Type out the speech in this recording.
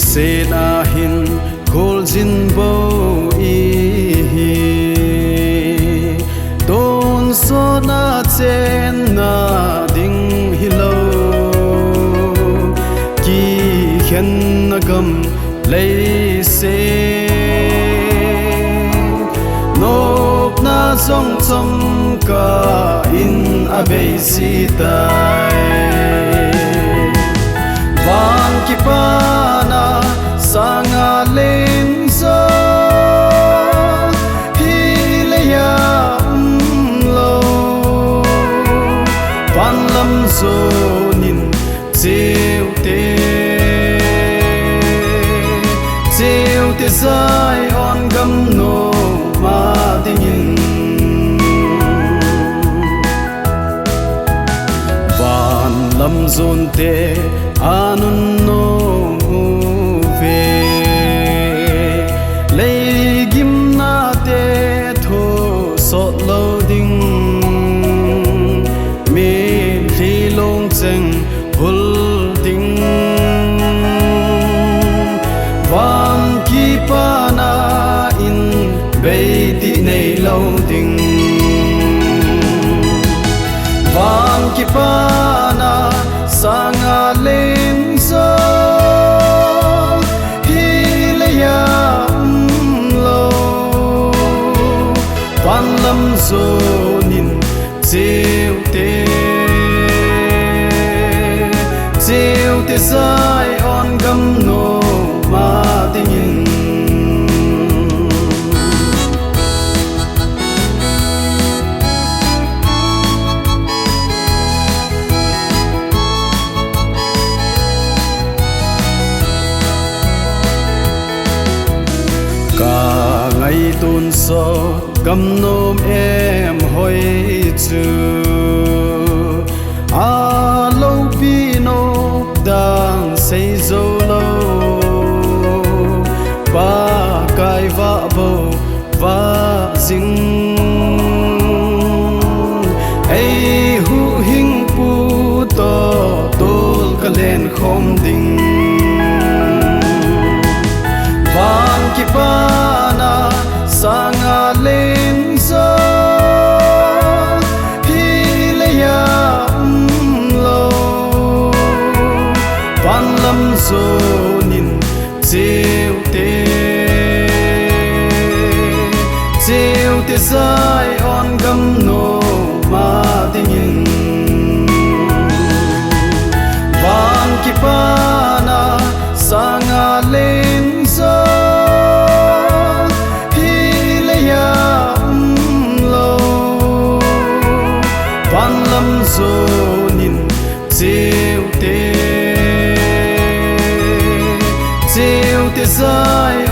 Se na hin khol jin bo i don so na chen na ding hilo ki khen na gam lei se nop na song chom ka in a be si tai van ki pa sanga len so hileya lo van lam so nin cheu te sai on gam no ma dingin van lam zon te anun no van ki pa na sanga len so hileya lo van lam so nin cheu te sai on gam no ma dingin ngày tuôn so gầm nôm em hoi chu a lâu pi nô đang say dâu lâu ba cài vạ bầu và dinh ai hu hình pu to tol ka lên không ding van ki pa sanga len so hileya lo van lam so nin cheu te sai on gam no ma dingin van ki pa na sanga len so van lam so nin cheu te sai